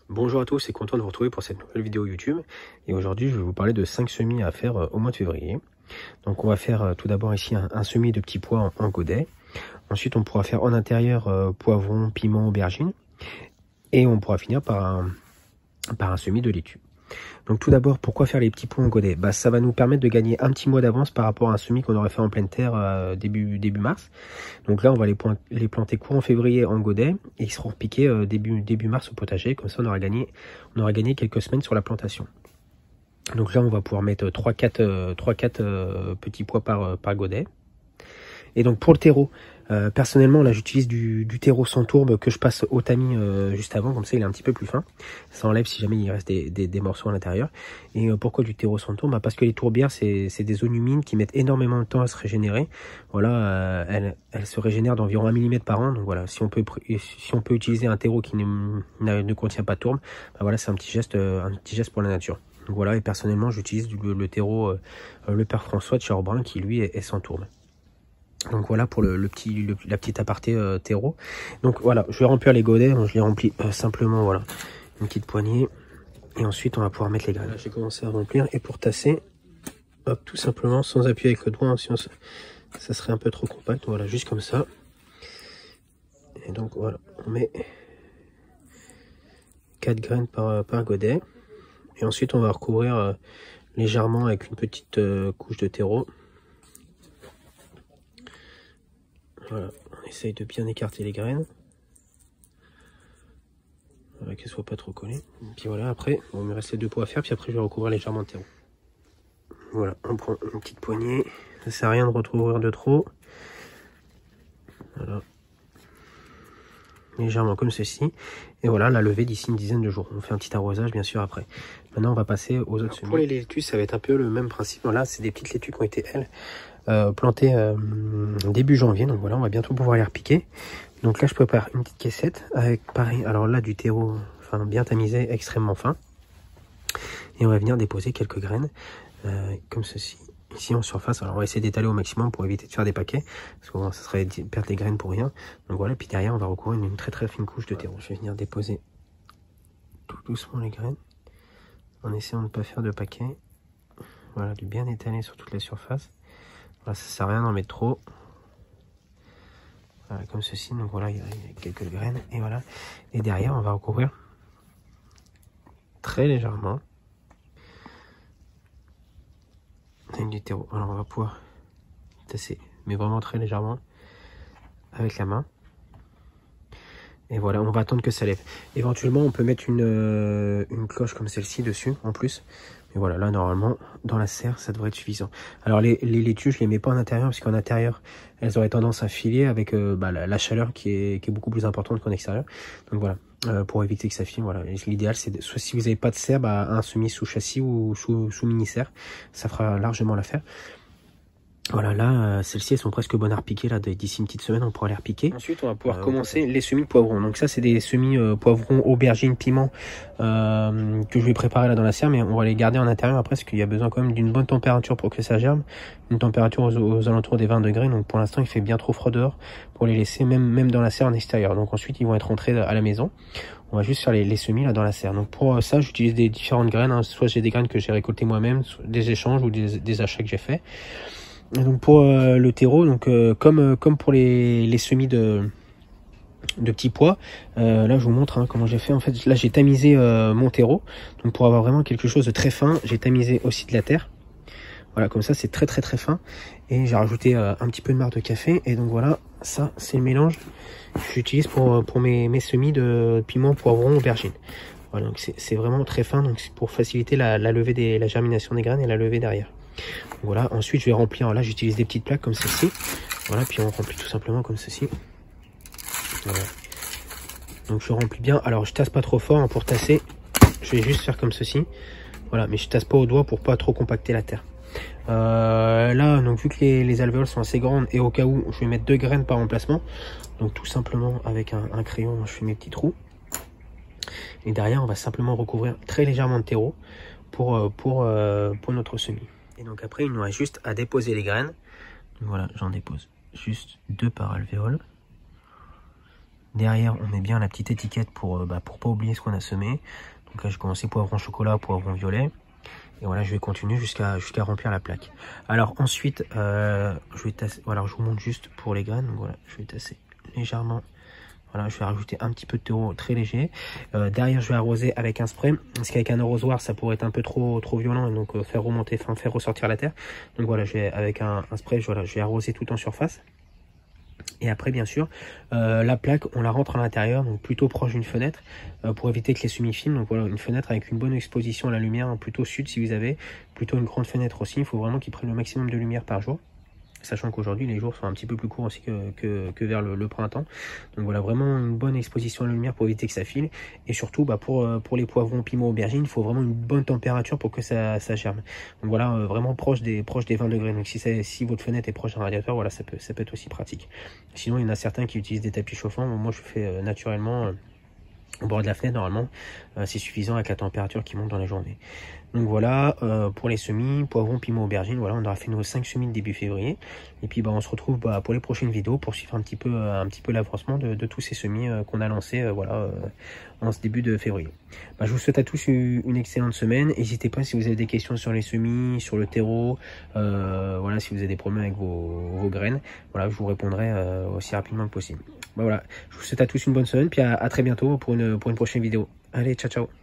Bonjour à tous, c'est content de vous retrouver pour cette nouvelle vidéo YouTube. Et aujourd'hui, je vais vous parler de 5 semis à faire au mois de février. Donc on va faire tout d'abord ici un semis de petits pois en godet. Ensuite, on pourra faire en intérieur poivron, piment, aubergine. Et on pourra finir par un semis de laitue. Donc tout d'abord, pourquoi faire les petits pois en godet? Ça va nous permettre de gagner un petit mois d'avance par rapport à un semis qu'on aurait fait en pleine terre début mars. Donc là, on va les planter courant février en godet et ils seront piqués début mars au potager. Comme ça, on aura gagné quelques semaines sur la plantation. Donc là, on va pouvoir mettre 3-4 petits pois par godet. Et donc pour le terreau, personnellement là j'utilise du terreau sans tourbe que je passe au tamis juste avant, comme ça il est un petit peu plus fin. Ça enlève si jamais il reste des morceaux à l'intérieur. Et pourquoi du terreau sans tourbe? Parce que les tourbières c'est des zones humides qui mettent énormément de temps à se régénérer. Voilà, elles se régénèrent d'environ 1 mm par an. Donc voilà, si on peut utiliser un terreau qui ne contient pas de tourbe, voilà, c'est un petit geste pour la nature. Donc voilà, et personnellement j'utilise le terreau le Père François de chez Orbrun qui lui est sans tourbe. Donc voilà pour la petite aparté terreau. Donc voilà, je vais remplir les godets. Je les remplis simplement, voilà, une petite poignée. Et ensuite on va pouvoir mettre les graines. J'ai commencé à remplir et pour tasser, hop, tout simplement sans appuyer avec le doigt, hein, sinon ça serait un peu trop compact. Voilà, juste comme ça. Et donc voilà, on met 4 graines par godet. Et ensuite on va recouvrir légèrement avec une petite couche de terreau. Voilà, on essaye de bien écarter les graines. Voilà, qu'elles ne soient pas trop collées. Et puis voilà, après, bon, il me reste les 2 pots à faire, puis après je vais recouvrir légèrement de terreau. Voilà, on prend une petite poignée. Ça sert à rien de recouvrir de trop. Voilà. Légèrement comme ceci. Et voilà, la levée d'ici une dizaine de jours. On fait un petit arrosage bien sûr après. Maintenant on va passer aux autres semis. Pour les laitues, ça va être un peu le même principe. Là, c'est des petites laitues qui ont été, elles, plantées début janvier. Donc voilà, on va bientôt pouvoir les repiquer. Donc là, je prépare une petite caissette avec, pareil, alors là, du terreau bien tamisé, extrêmement fin. Et on va venir déposer quelques graines, comme ceci, ici en surface. Alors on va essayer d'étaler au maximum pour éviter de faire des paquets, parce que bon, ça serait perdre les graines pour rien. Donc voilà, puis derrière, on va recouvrir une très très fine couche de terreau. Je vais venir déposer tout doucement les graines, en essayant de ne pas faire de paquets. Voilà, de bien étaler sur toute la surface. Voilà, ça sert à rien d'en mettre trop. Voilà, comme ceci. Donc voilà, il y a quelques graines. Et voilà. Et derrière, on va recouvrir très légèrement avec du terreau. Alors on va pouvoir tasser, mais vraiment très légèrement avec la main. Et voilà, on va attendre que ça lève. Éventuellement, on peut mettre une cloche comme celle-ci dessus en plus. Mais voilà, là normalement, dans la serre, ça devrait être suffisant. Alors les laitues, je les mets pas en intérieur, parce qu'en intérieur, elles auraient tendance à filer avec la chaleur qui est beaucoup plus importante qu'en extérieur. Donc voilà, pour éviter que ça file, voilà. L'idéal, c'est soit si vous n'avez pas de serre, un semis sous châssis ou sous mini-serre. Ça fera largement l'affaire. Voilà, là, celles-ci, elles sont presque bonnes à repiquer. Là, d'ici une petite semaine, on pourra les repiquer. Ensuite, on va pouvoir commencer les semis de poivrons. Donc ça, c'est des semis poivrons, aubergines, piment que je vais préparer là dans la serre, mais on va les garder en intérieur après, parce qu'il y a besoin quand même d'une bonne température pour que ça germe. Une température aux alentours des 20 degrés. Donc pour l'instant, il fait bien trop froid dehors pour les laisser, même dans la serre en extérieur. Donc ensuite, ils vont être rentrés à la maison. On va juste faire les semis là dans la serre. Donc pour ça, j'utilise des différentes graines. Hein. Soit j'ai des graines que j'ai récoltées moi-même, des échanges ou des achats que j'ai fait. Et donc pour le terreau, donc comme pour les semis de petits pois, là je vous montre comment j'ai fait. En fait, là j'ai tamisé mon terreau, donc pour avoir vraiment quelque chose de très fin, j'ai tamisé aussi de la terre. Voilà, comme ça c'est très très très fin. Et j'ai rajouté un petit peu de marc de café. Et donc voilà, ça c'est le mélange que j'utilise pour mes semis de piment, poivron, aubergine. Voilà, donc c'est vraiment très fin, donc c'est pour faciliter la levée la germination des graines et la levée derrière. Voilà, ensuite je vais remplir, là j'utilise des petites plaques comme celle-ci. Voilà, puis on remplit tout simplement comme ceci. Voilà. Donc je remplis bien, alors je tasse pas trop fort pour tasser, je vais juste faire comme ceci. Voilà, mais je tasse pas au doigt pour pas trop compacter la terre. Là, donc vu que les alvéoles sont assez grandes et au cas où, je vais mettre 2 graines par emplacement. Donc tout simplement avec un crayon, je fais mes petits trous. Et derrière, on va simplement recouvrir très légèrement de terreau pour notre semis. Et donc après, il nous reste juste à déposer les graines. Donc voilà, j'en dépose juste 2 par alvéole. Derrière, on met bien la petite étiquette pour pas oublier ce qu'on a semé. Donc là, j'ai commencé poivron chocolat, poivron violet. Et voilà, je vais continuer jusqu'à remplir la plaque. Alors ensuite, je vais tasser. Voilà, je vous montre juste pour les graines. Donc voilà, je vais tasser légèrement. Voilà, je vais rajouter un petit peu de terreau très léger. Derrière, je vais arroser avec un spray. Parce qu'avec un arrosoir, ça pourrait être un peu trop violent et donc faire remonter, faire ressortir la terre. Donc voilà, je vais avec un spray, voilà, je vais arroser tout en surface. Et après, bien sûr, la plaque, on la rentre à l'intérieur, donc plutôt proche d'une fenêtre, pour éviter que les semis filment. Donc voilà, une fenêtre avec une bonne exposition à la lumière, hein, plutôt sud si vous avez, plutôt une grande fenêtre aussi. Il faut vraiment qu'ils prennent le maximum de lumière par jour. Sachant qu'aujourd'hui, les jours sont un petit peu plus courts aussi que vers le printemps. Donc voilà, vraiment une bonne exposition à la lumière pour éviter que ça file. Et surtout, pour les poivrons, piments, aubergines, il faut vraiment une bonne température pour que ça germe. Donc voilà, vraiment proche des 20 degrés. Donc si votre fenêtre est proche d'un radiateur, voilà, ça peut être aussi pratique. Sinon, il y en a certains qui utilisent des tapis chauffants. Moi, je fais naturellement au bord de la fenêtre. Normalement, c'est suffisant avec la température qui monte dans la journée. Donc voilà, pour les semis, poivrons, piments, aubergines, voilà, on aura fait nos 5 semis de début février. Et puis on se retrouve pour les prochaines vidéos pour suivre un petit peu l'avancement de tous ces semis qu'on a lancés en ce début de février. Je vous souhaite à tous une excellente semaine. N'hésitez pas si vous avez des questions sur les semis, sur le terreau, voilà, si vous avez des problèmes avec vos graines, voilà, je vous répondrai aussi rapidement que possible. Voilà, je vous souhaite à tous une bonne semaine, puis à très bientôt pour une prochaine vidéo. Allez, ciao ciao.